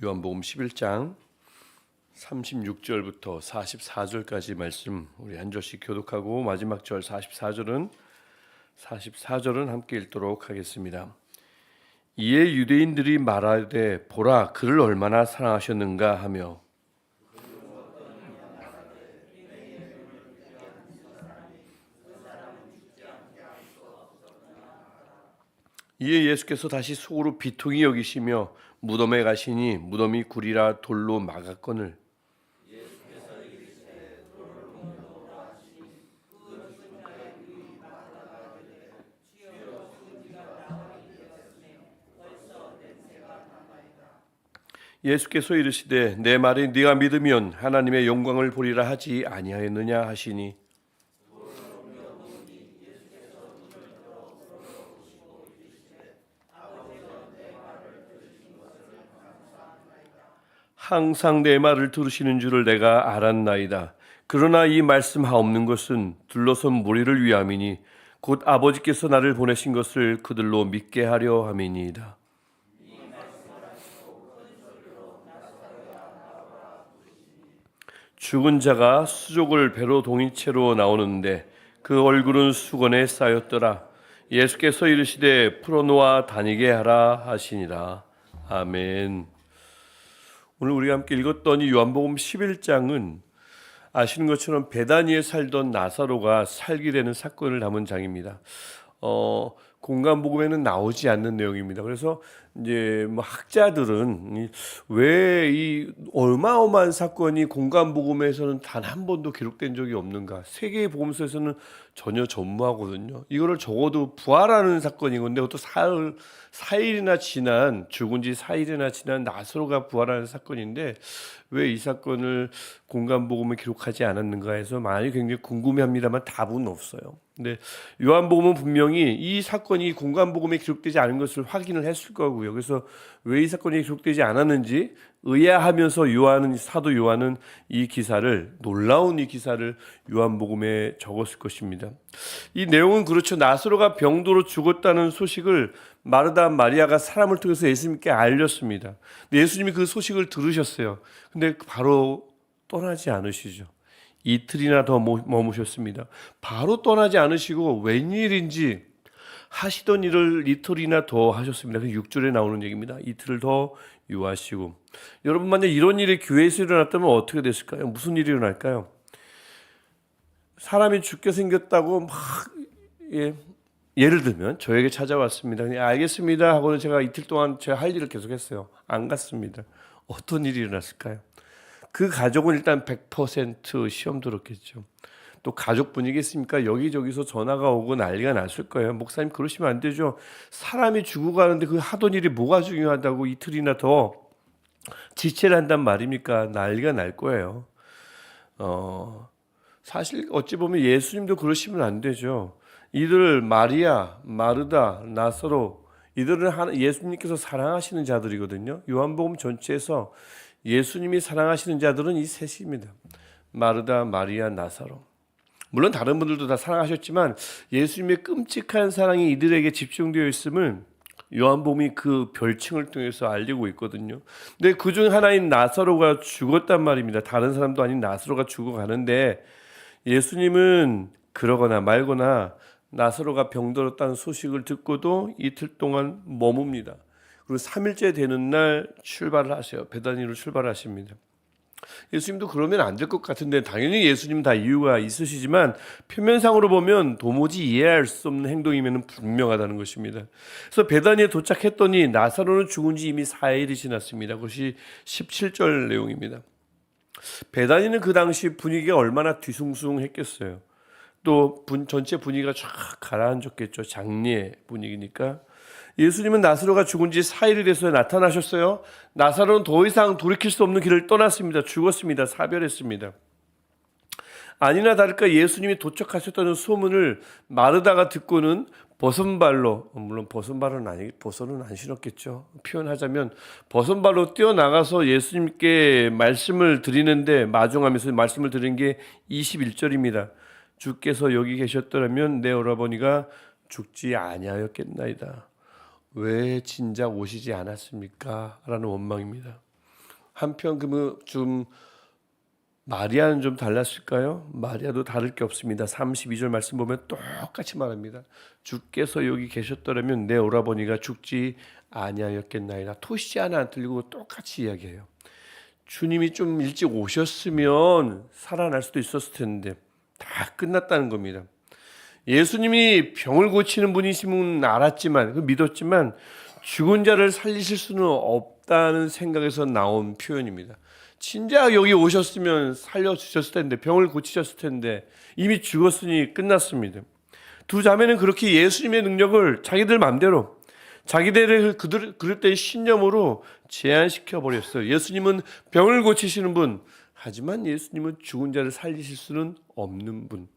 요한복음 11장 36절부터 44절까지 말씀 우리 한 절씩 교독하고 마지막 절 44절은 함께 읽도록 하겠습니다. 이에 유대인들이 말하되 보라 그를 얼마나 사랑하셨는가 하며 이에 예수께서 다시 속으로 비통히 여기시며 무덤에 가시니 무덤이 굴이라 돌로 막았거늘 예수께서 이르시되 내 말이 네가 믿으면 하나님의 영광을 보리라 하지 아니하였느냐 하시니 항상 내 말을 들으시는 줄을 내가 알았나이다. 그러나 이 말씀하옵는 것은 둘러선 무리를 위함이니 곧 아버지께서 나를 보내신 것을 그들로 믿게 하려 함이니이다. 죽은 자가 수족을 배로 동인 채로 나오는데 그 얼굴은 수건에 쌓였더라. 예수께서 이르시되 풀어놓아 다니게 하라 하시니라. 아멘. 오늘 우리가 함께 읽었던 이 요한복음 11장은 아시는 것처럼 베다니에 살던 나사로가 살게 되는 사건을 담은 장입니다. 공간복음에는 나오지 않는 내용입니다. 그래서 이제 뭐 학자들은 왜 이 어마어마한 사건이 공간복음에서는 단 한 번도 기록된 적이 없는가? 세계의 복음서에서는 전혀 전무하거든요. 이거를 적어도 부활하는 사건인 건데 그것도 사일이나 지난 죽은 지 4일이나 지난 나사로가 부활하는 사건인데 왜 이 사건을 공간복음에 기록하지 않았는가 해서 많이 굉장히 궁금해합니다만 답은 없어요. 근데 요한복음은 분명히 이 사건이 공간복음에 기록되지 않은 것을 확인을 했을 거고요. 그래서 왜 이 사건이 기록되지 않았는지 의아하면서 사도 요한은 이 기사를 놀라운 이 기사를 요한복음에 적었을 것입니다. 이 내용은 그렇죠. 나사로가 병도로 죽었다는 소식을 마르다 마리아가 사람을 통해서 예수님께 알렸습니다. 근데 예수님이 그 소식을 들으셨어요. 근데 바로 떠나지 않으시죠. 이틀이나 더 머무셨습니다. 바로 떠나지 않으시고 웬일인지 하시던 일을 이틀이나 더 하셨습니다. 그 6절에 나오는 얘기입니다. 이틀을 더 유하시고. 여러분 만약 이런 일이 교회에서 일어났다면 어떻게 됐을까요? 무슨 일이 일어날까요? 사람이 죽게 생겼다고 막 예를 들면 저에게 찾아왔습니다. 알겠습니다 하고는 제가 이틀 동안 제가 할 일을 계속했어요. 안 갔습니다. 어떤 일이 일어났을까요? 그 가족은 일단 100% 시험 들었겠죠. 또 가족 분이겠습니까? 여기저기서 전화가 오고 난리가 났을 거예요. 목사님 그러시면 안 되죠. 사람이 죽어가는데 그 하던 일이 뭐가 중요하다고 이틀이나 더 지체를 한단 말입니까? 난리가 날 거예요. 사실 어찌 보면 예수님도 그러시면 안 되죠. 이들 마리아, 마르다, 나사로 이들은 예수님께서 사랑하시는 자들이거든요. 요한복음 전체에서 예수님이 사랑하시는 자들은 이 셋입니다. 마르다, 마리아, 나사로. 물론 다른 분들도 다 사랑하셨지만 예수님의 끔찍한 사랑이 이들에게 집중되어 있음을 요한복음이 그 별칭을 통해서 알리고 있거든요. 근데 그중 하나인 나사로가 죽었단 말입니다. 다른 사람도 아닌 나사로가 죽어가는데 예수님은 그러거나 말거나 나사로가 병들었다는 소식을 듣고도 이틀 동안 머뭅니다. 그리고 3일째 되는 날 출발을 하세요. 베다니로 출발하십니다. 예수님도 그러면 안 될 것 같은데 당연히 예수님 다 이유가 있으시지만 표면상으로 보면 도무지 이해할 수 없는 행동이면 분명하다는 것입니다. 그래서 베다니에 도착했더니 나사로는 죽은 지 이미 4일이 지났습니다. 그것이 17절 내용입니다. 베다니는 그 당시 분위기가 얼마나 뒤숭숭했겠어요. 또 전체 분위기가 쫙 가라앉았겠죠. 장례 분위기니까. 예수님은 나사로가 죽은 지 4일이 돼서 나타나셨어요. 나사로는 더 이상 돌이킬 수 없는 길을 떠났습니다. 죽었습니다. 사별했습니다. 아니나 다를까 예수님이 도착하셨다는 소문을 마르다가 듣고는 버선발로, 물론 버선발은 버선은 안 신었겠죠. 표현하자면 버선발로 뛰어나가서 예수님께 말씀을 드리는데 마중하면서 말씀을 드린 게 21절입니다. 주께서 여기 계셨더라면 내 오라버니가 죽지 아니하였겠나이다. 왜 진작 오시지 않았습니까? 라는 원망입니다. 한편 좀 마리아는 좀 달랐을까요? 마리아도 다를 게 없습니다. 32절 말씀 보면 똑같이 말합니다. 주께서 여기 계셨더라면 내 오라버니가 죽지 아니하였겠나이다. 토시 하나 안 틀리고 똑같이 이야기해요. 주님이 좀 일찍 오셨으면 살아날 수도 있었을 텐데 다 끝났다는 겁니다. 예수님이 병을 고치는 분이심은 알았지만 믿었지만 죽은 자를 살리실 수는 없다는 생각에서 나온 표현입니다. 진작 여기 오셨으면 살려주셨을 텐데, 병을 고치셨을 텐데 이미 죽었으니 끝났습니다. 두 자매는 그렇게 예수님의 능력을 자기들 마음대로 자기들의 그릇된 신념으로 제한시켜 버렸어요. 예수님은 병을 고치시는 분, 하지만 예수님은 죽은 자를 살리실 수는 없는 분.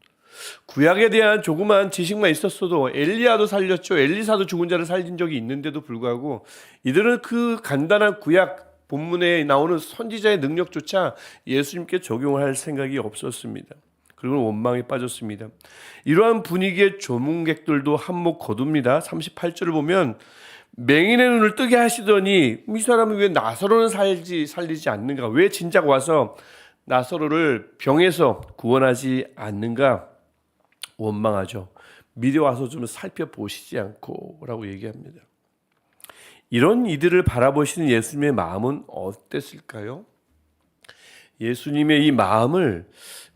구약에 대한 조그만 지식만 있었어도 엘리야도 살렸죠. 엘리사도 죽은 자를 살린 적이 있는데도 불구하고 이들은 그 간단한 구약 본문에 나오는 선지자의 능력조차 예수님께 적용을 할 생각이 없었습니다. 그리고 원망에 빠졌습니다. 이러한 분위기에 조문객들도 한몫 거둡니다. 38절을 보면 맹인의 눈을 뜨게 하시더니 이 사람은 왜 나사로는 살리지 않는가? 왜 진작 와서 나사로를 병에서 구원하지 않는가? 원망하죠. 미리 와서 좀 살펴보시지 않고 라고 얘기합니다. 이런 이들을 바라보시는 예수님의 마음은 어땠을까요? 예수님의 이 마음을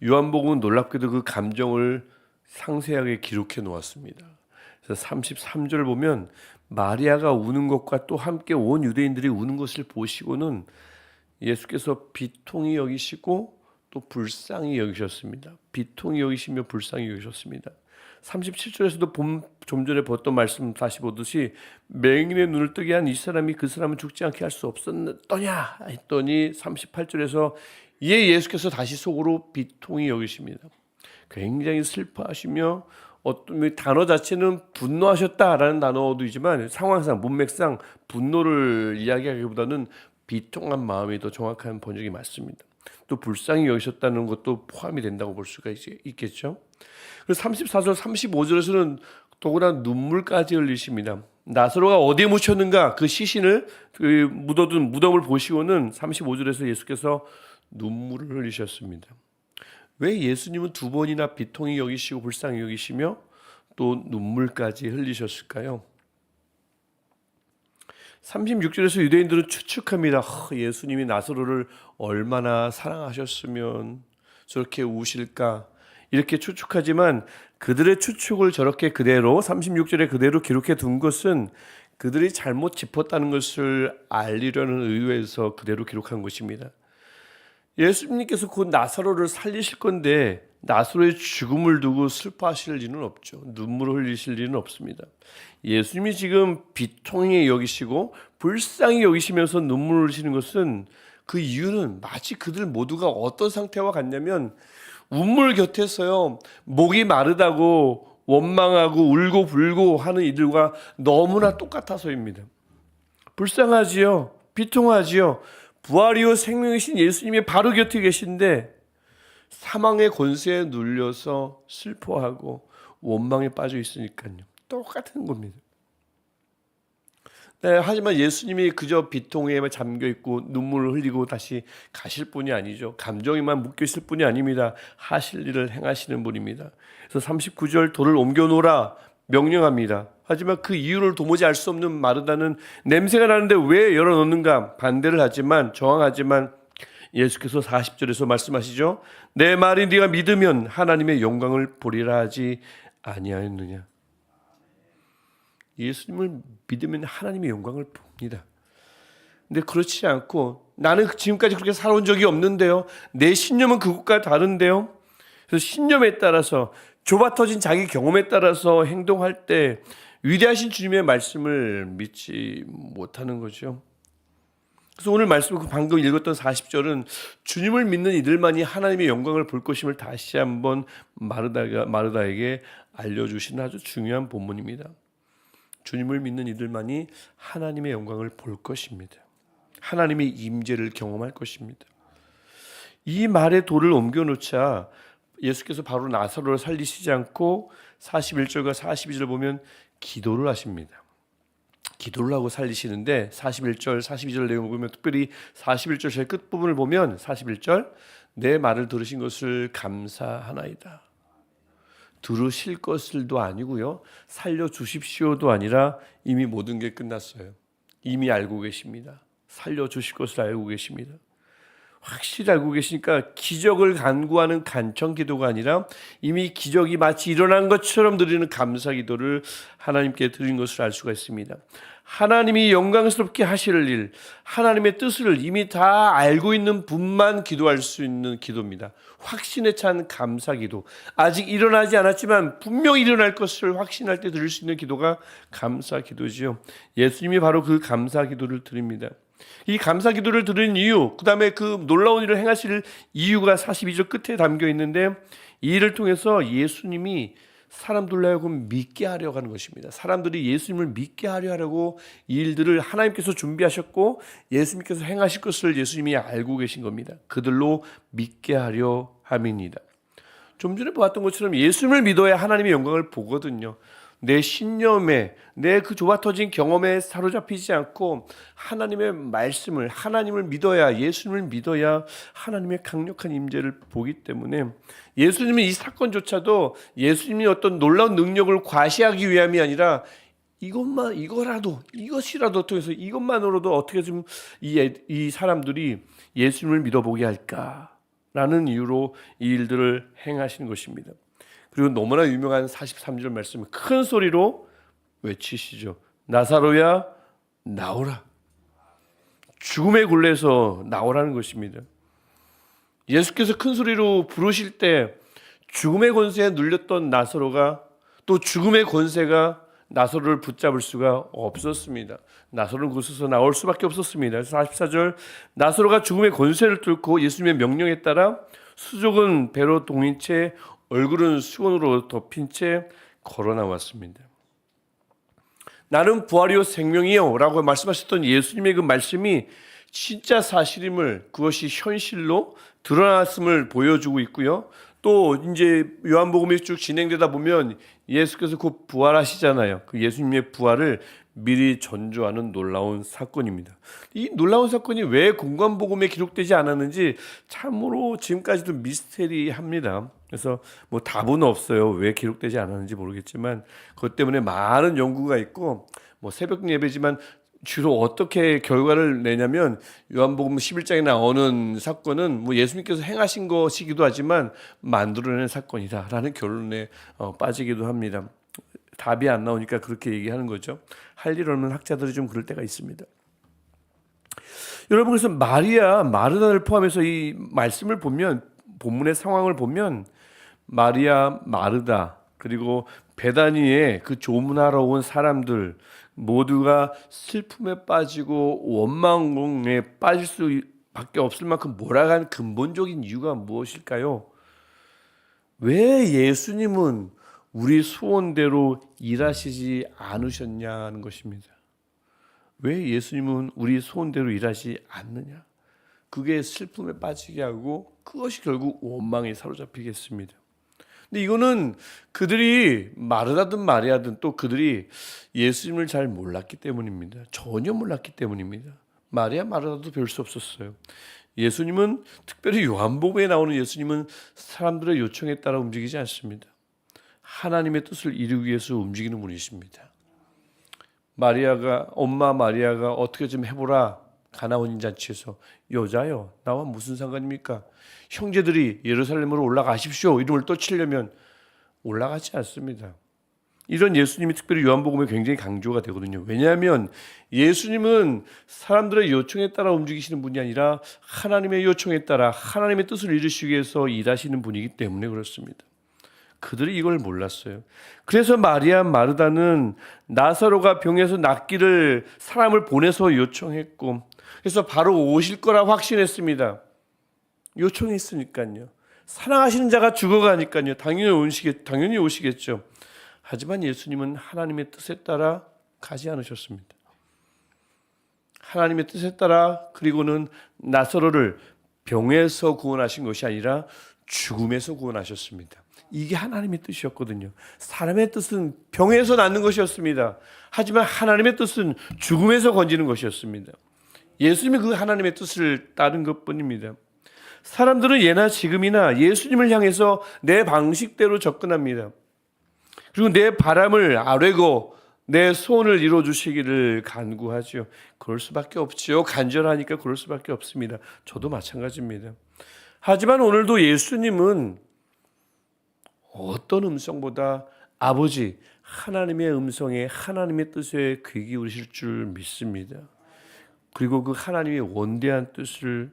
요한복음은 놀랍게도 그 감정을 상세하게 기록해 놓았습니다. 그래서 33절을 보면 마리아가 우는 것과 또 함께 온 유대인들이 우는 것을 보시고는 예수께서 비통히 여기시고 또 불쌍히 여기셨습니다. 비통히 여기시며 불쌍히 여기셨습니다. 37절에서도 좀 전에 봤던 말씀 다시 보듯이 맹인의 눈을 뜨게 한 이 사람이 그 사람을 죽지 않게 할 수 없었더냐 했더니 38절에서 이에 예수께서 다시 속으로 비통히 여기십니다. 굉장히 슬퍼하시며 어떤 단어 자체는 분노하셨다라는 단어도이지만 상황상 문맥상 분노를 이야기하기보다는 비통한 마음이 더 정확한 번역이 맞습니다. 또 불쌍히 여기셨다는 것도 포함이 된다고 볼 수가 있겠죠. 그래서 34절 35절에서는 더구나 눈물까지 흘리십니다. 나사로가 어디에 묻혔는가 그 시신을 묻어둔 무덤을 보시고는 35절에서 예수께서 눈물을 흘리셨습니다. 왜 예수님은 두 번이나 비통히 여기시고 불쌍히 여기시며 또 눈물까지 흘리셨을까요? 36절에서 유대인들은 추측합니다. 예수님이 나사로를 얼마나 사랑하셨으면 저렇게 우실까 이렇게 추측하지만 그들의 추측을 저렇게 그대로 36절에 그대로 기록해 둔 것은 그들이 잘못 짚었다는 것을 알리려는 의도에서 그대로 기록한 것입니다. 예수님께서 곧 나사로를 살리실 건데 나사로의 죽음을 두고 슬퍼하실 리는 없죠. 눈물을 흘리실 리는 없습니다. 예수님이 지금 비통히 여기시고 불쌍히 여기시면서 눈물을 흘리시는 것은 그 이유는 마치 그들 모두가 어떤 상태와 같냐면 우물 곁에서요 목이 마르다고 원망하고 울고 불고 하는 이들과 너무나 똑같아서입니다. 불쌍하지요. 비통하지요. 부활이요 생명이신 예수님이 바로 곁에 계신데 사망의 권세에 눌려서 슬퍼하고 원망에 빠져 있으니까요. 똑같은 겁니다. 네, 하지만 예수님이 그저 비통에 잠겨 있고 눈물을 흘리고 다시 가실 분이 아니죠. 감정에만 묶여 있을 분이 아닙니다. 하실 일을 행하시는 분입니다. 그래서 39절 돌을 옮겨 놓으라 명령합니다. 하지만 그 이유를 도무지 알 수 없는 마르다는 냄새가 나는데 왜 열어놓는가 반대를 하지만 저항하지만 예수께서 40절에서 말씀하시죠. 내 말이 네가 믿으면 하나님의 영광을 보리라 하지 아니하였느냐. 예수님을 믿으면 하나님의 영광을 봅니다. 근데 그렇지 않고 나는 지금까지 그렇게 살아온 적이 없는데요. 내 신념은 그것과 다른데요. 그래서 신념에 따라서 좁아터진 자기 경험에 따라서 행동할 때 위대하신 주님의 말씀을 믿지 못하는 거죠. 그래서 오늘 말씀 방금 읽었던 40절은 주님을 믿는 이들만이 하나님의 영광을 볼 것임을 다시 한번 마르다에게 알려주시는 아주 중요한 본문입니다. 주님을 믿는 이들만이 하나님의 영광을 볼 것입니다. 하나님의 임재를 경험할 것입니다. 이 말에 돌을 옮겨놓자 예수께서 바로 나사로를 살리시지 않고 41절과 42절 보면 기도를 하십니다. 기도를 하고 살리시는데 41절, 42절 내용을 보면 특별히 41절 제일 끝부분을 보면 41절 내 말을 들으신 것을 감사하나이다. 들으실 것을도 아니고요. 살려주십시오도 아니라 이미 모든 게 끝났어요. 이미 알고 계십니다. 살려주실 것을 알고 계십니다. 확실히 알고 계시니까 기적을 간구하는 간청 기도가 아니라 이미 기적이 마치 일어난 것처럼 드리는 감사 기도를 하나님께 드린 것을 알 수가 있습니다. 하나님이 영광스럽게 하실 일, 하나님의 뜻을 이미 다 알고 있는 분만 기도할 수 있는 기도입니다. 확신에 찬 감사 기도. 아직 일어나지 않았지만 분명히 일어날 것을 확신할 때 드릴 수 있는 기도가 감사 기도지요. 예수님이 바로 그 감사 기도를 드립니다. 이 감사 기도를 드린 이유, 그 다음에 그 놀라운 일을 행하실 이유가 42절 끝에 담겨 있는데 이 일을 통해서 예수님이 사람들로 하여금 믿게 하려고 하는 것입니다. 사람들이 예수님을 믿게 하려고 이 일들을 하나님께서 준비하셨고 예수님께서 행하실 것을 예수님이 알고 계신 겁니다. 그들로 믿게 하려 함입니다. 좀 전에 보았던 것처럼 예수님을 믿어야 하나님의 영광을 보거든요. 내 신념에, 내 그 좁아터진 경험에 사로잡히지 않고 하나님의 말씀을, 하나님을 믿어야, 예수님을 믿어야 하나님의 강력한 임재를 보기 때문에 예수님은 이 사건조차도 예수님이 어떤 놀라운 능력을 과시하기 위함이 아니라 이것이라도 통해서 이것만으로도 어떻게 좀 이 사람들이 예수님을 믿어보게 할까라는 이유로 이 일들을 행하시는 것입니다. 그리고 너무나 유명한 43절 말씀 큰 소리로 외치시죠. 나사로야 나오라. 죽음의 굴레에서 나오라는 것입니다. 예수께서 큰 소리로 부르실 때 죽음의 권세에 눌렸던 나사로가 또 죽음의 권세가 나사로를 붙잡을 수가 없었습니다. 나사로는 그곳에서 나올 수밖에 없었습니다. 그래서 44절 나사로가 죽음의 권세를 뚫고 예수님의 명령에 따라 수족은 배로 동인 채 얼굴은 수건으로 덮인 채 걸어 나왔습니다. 나는 부활이요 생명이요 라고 말씀하셨던 예수님의 그 말씀이 진짜 사실임을, 그것이 현실로 드러났음을 보여주고 있고요. 또 이제 요한복음이 쭉 진행되다 보면 예수께서 곧 부활하시잖아요. 그 예수님의 부활을 미리 전조하는 놀라운 사건입니다. 이 놀라운 사건이 왜 공관복음에 기록되지 않았는지 참으로 지금까지도 미스테리합니다. 그래서 뭐 답은 없어요. 왜 기록되지 않았는지 모르겠지만 그것 때문에 많은 연구가 있고 뭐 새벽 예배지만 주로 어떻게 결과를 내냐면 요한복음 11장에 나오는 사건은 뭐 예수님께서 행하신 것이기도 하지만 만들어낸 사건이다라는 결론에 빠지기도 합니다. 답이 안 나오니까 그렇게 얘기하는 거죠. 할 일 없는 학자들이 좀 그럴 때가 있습니다. 여러분, 그래서 마리아, 마르다를 포함해서 이 말씀을 보면, 본문의 상황을 보면 마리아, 마르다, 그리고 베다니에 그 조문하러 온 사람들 모두가 슬픔에 빠지고 원망에 빠질 수밖에 없을 만큼 몰아간 근본적인 이유가 무엇일까요? 왜 예수님은 우리 소원대로 일하시지 않으셨냐는 것입니다. 왜 예수님은 우리 소원대로 일하지 않느냐? 그게 슬픔에 빠지게 하고 그것이 결국 원망에 사로잡히겠습니다. 근데 이거는 그들이 마르다든 마리아든 또 그들이 예수님을 잘 몰랐기 때문입니다. 전혀 몰랐기 때문입니다. 마리아, 마르다도 별 수 없었어요. 예수님은, 특별히 요한복음에 나오는 예수님은 사람들의 요청에 따라 움직이지 않습니다. 하나님의 뜻을 이루기 위해서 움직이는 분이십니다. 엄마 마리아가 어떻게 좀 해보라. 가나 혼인 잔치에서 여자요, 나와 무슨 상관입니까? 형제들이 예루살렘으로 올라가십시오 이름을 또 치려면 올라가지 않습니다. 이런 예수님이 특별히 요한복음에 굉장히 강조가 되거든요. 왜냐하면 예수님은 사람들의 요청에 따라 움직이시는 분이 아니라 하나님의 요청에 따라 하나님의 뜻을 이루시기 위해서 일하시는 분이기 때문에 그렇습니다. 그들이 이걸 몰랐어요. 그래서 마리아, 마르다는 나사로가 병에서 낫기를 사람을 보내서 요청했고, 그래서 바로 오실 거라 확신했습니다. 요청했으니까요. 사랑하시는 자가 죽어가니까요. 당연히 오시겠죠. 하지만 예수님은 하나님의 뜻에 따라 가지 않으셨습니다. 하나님의 뜻에 따라, 그리고는 나사로를 병에서 구원하신 것이 아니라 죽음에서 구원하셨습니다. 이게 하나님의 뜻이었거든요. 사람의 뜻은 병에서 낫는 것이었습니다. 하지만 하나님의 뜻은 죽음에서 건지는 것이었습니다. 예수님이 그 하나님의 뜻을 따른 것뿐입니다. 사람들은 예나 지금이나 예수님을 향해서 내 방식대로 접근합니다. 그리고 내 바람을 아뢰고 내 소원을 이루어주시기를 간구하죠. 그럴 수밖에 없지요. 간절하니까 그럴 수밖에 없습니다. 저도 마찬가지입니다. 하지만 오늘도 예수님은 어떤 음성보다 아버지 하나님의 음성에 하나님의 뜻에 귀 기울이실 줄 믿습니다. 그리고 그 하나님의 원대한 뜻을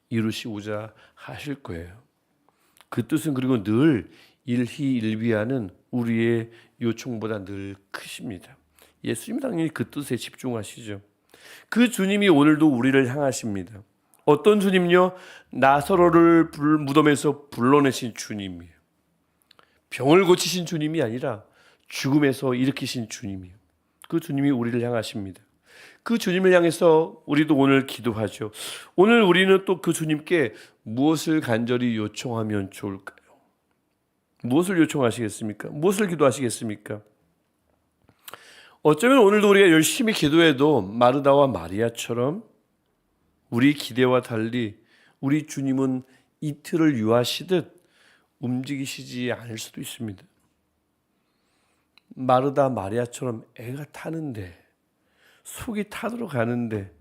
이루시고자 하실 거예요. 그 뜻은 그리고 늘 일희일비하는 우리의 요청보다 늘 크십니다. 예수님 당연히 그 뜻에 집중하시죠. 그 주님이 오늘도 우리를 향하십니다. 어떤 주님요? 나사로를 무덤에서 불러내신 주님이에요. 병을 고치신 주님이 아니라 죽음에서 일으키신 주님이에요. 그 주님이 우리를 향하십니다. 그 주님을 향해서 우리도 오늘 기도하죠. 오늘 우리는 또 그 주님께 무엇을 간절히 요청하면 좋을까요? 무엇을 요청하시겠습니까? 무엇을 기도하시겠습니까? 어쩌면 오늘도 우리가 열심히 기도해도 마르다와 마리아처럼 우리 기대와 달리 우리 주님은 이틀을 유하시듯 움직이시지 않을 수도 있습니다. 마르다 마리아처럼 애가 타는데 속이 타들어 가는데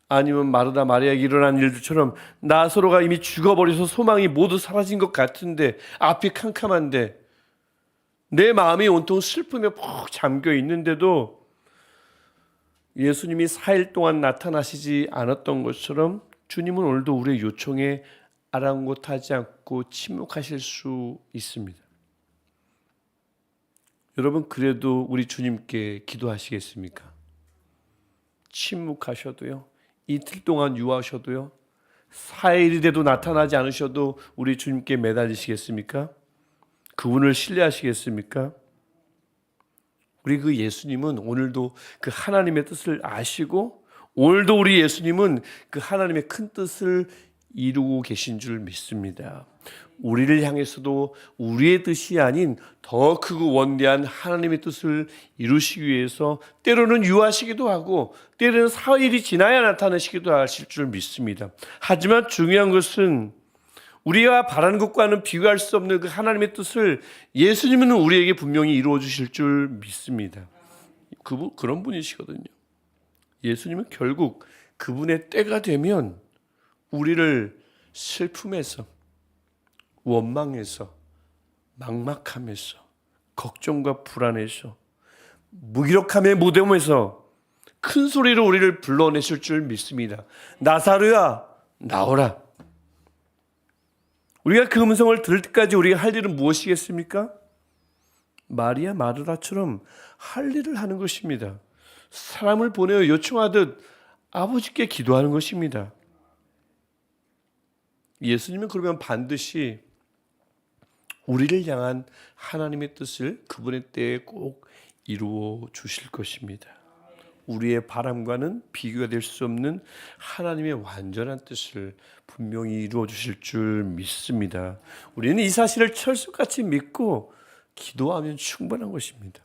아니면 마르다 마리아에게 일어난 일들처럼 나사로가 이미 죽어버려서 소망이 모두 사라진 것 같은데 앞이 캄캄한데 내 마음이 온통 슬픔에 푹 잠겨 있는데도 예수님이 4일 동안 나타나시지 않았던 것처럼 주님은 오늘도 우리의 요청에 아랑곳하지 않고 침묵하실 수 있습니다. 여러분 그래도 우리 주님께 기도하시겠습니까? 침묵하셔도요. 이틀 동안 유하셔도요. 4일이 돼도 나타나지 않으셔도 우리 주님께 매달리시겠습니까? 그분을 신뢰하시겠습니까? 우리 그 예수님은 오늘도 그 하나님의 뜻을 아시고 오늘도 우리 예수님은 그 하나님의 큰 뜻을 이루고 계신 줄 믿습니다. 우리를 향해서도 우리의 뜻이 아닌 더 크고 원대한 하나님의 뜻을 이루시기 위해서 때로는 유하시기도 하고 때로는 4일이 지나야 나타나시기도 하실 줄 믿습니다. 하지만 중요한 것은 우리가 바라는 것과는 비교할 수 없는 그 하나님의 뜻을 예수님은 우리에게 분명히 이루어 주실 줄 믿습니다. 그런 분이시거든요. 예수님은 결국 그분의 때가 되면 우리를 슬픔에서 원망에서 막막함에서 걱정과 불안에서 무기력함의 무덤에서 큰 소리로 우리를 불러내실 줄 믿습니다. 나사로야 나오라. 우리가 그 음성을 들을 때까지 우리가 할 일은 무엇이겠습니까? 마리아 마르다처럼 할 일을 하는 것입니다. 사람을 보내어 요청하듯 아버지께 기도하는 것입니다. 예수님은 그러면 반드시 우리를 향한 하나님의 뜻을 그분의 때에 꼭 이루어 주실 것입니다. 우리의 바람과는 비교가 될 수 없는 하나님의 완전한 뜻을 분명히 이루어 주실 줄 믿습니다. 우리는 이 사실을 철석같이 믿고 기도하면 충분한 것입니다.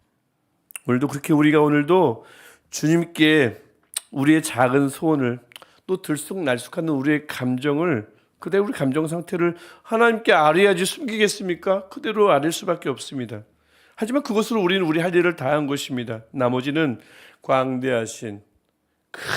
오늘도 그렇게 우리가 오늘도 주님께 우리의 작은 소원을 또 들쑥날쑥하는 우리의 감정을 그대로 우리 감정 상태를 하나님께 아뢰야지 숨기겠습니까? 그대로 아뢰 수밖에 없습니다. 하지만 그것으로 우리는 우리 할 일을 다한 것입니다. 나머지는 광대하신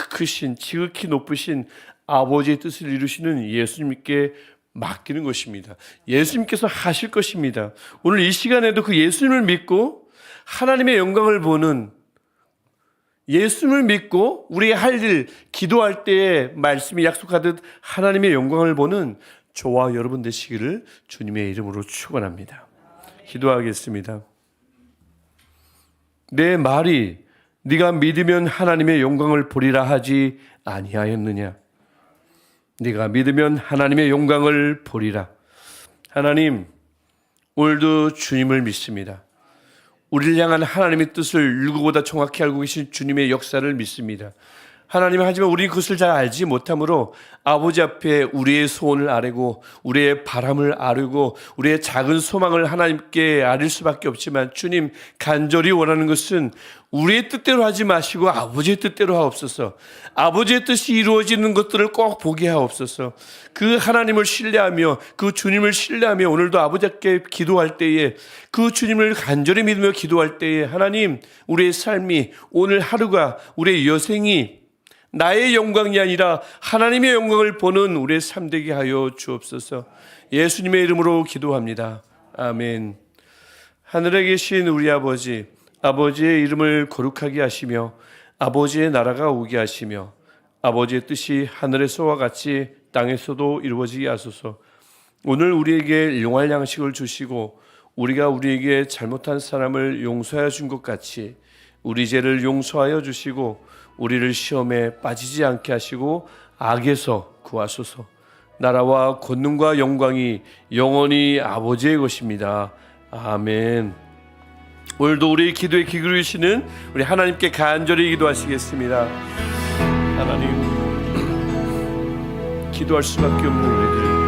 크신 지극히 높으신 아버지의 뜻을 이루시는 예수님께 맡기는 것입니다. 예수님께서 하실 것입니다. 오늘 이 시간에도 그 예수님을 믿고 하나님의 영광을 보는 예수님을 믿고 우리의 할 일, 기도할 때에 말씀이 약속하듯 하나님의 영광을 보는 저와 여러분 되시기를 주님의 이름으로 축원합니다. 기도하겠습니다. 내 말이 네가 믿으면 하나님의 영광을 보리라 하지 아니하였느냐? 네가 믿으면 하나님의 영광을 보리라. 하나님, 오늘도 주님을 믿습니다. 우리를 향한 하나님의 뜻을 누구보다 정확히 알고 계신 주님의 역사를 믿습니다. 하나님, 하지만 우리는 그것을 잘 알지 못하므로 아버지 앞에 우리의 소원을 아뢰고 우리의 바람을 아뢰고 우리의 작은 소망을 하나님께 아릴 수밖에 없지만, 주님, 간절히 원하는 것은 우리의 뜻대로 하지 마시고 아버지의 뜻대로 하옵소서. 아버지의 뜻이 이루어지는 것들을 꼭 보게 하옵소서. 그 하나님을 신뢰하며 그 주님을 신뢰하며 오늘도 아버지께 기도할 때에, 그 주님을 간절히 믿으며 기도할 때에, 하나님, 우리의 삶이, 오늘 하루가, 우리의 여생이 나의 영광이 아니라 하나님의 영광을 보는 우리의 삶 되게 하여 주옵소서. 예수님의 이름으로 기도합니다. 아멘. 하늘에 계신 우리 아버지, 아버지의 이름을 거룩하게 하시며 아버지의 나라가 오게 하시며 아버지의 뜻이 하늘에서와 같이 땅에서도 이루어지게 하소서. 오늘 우리에게 용할 양식을 주시고 우리가 우리에게 잘못한 사람을 용서하여 준 것 같이 우리 죄를 용서하여 주시고 우리를 시험에 빠지지 않게 하시고 악에서 구하소서. 나라와 권능과 영광이 영원히 아버지의 것입니다. 아멘. 오늘도 우리 기도에 귀 기울이시는 우리 하나님께 간절히 기도하시겠습니다. 하나님, 기도할 수밖에 없는 우리들,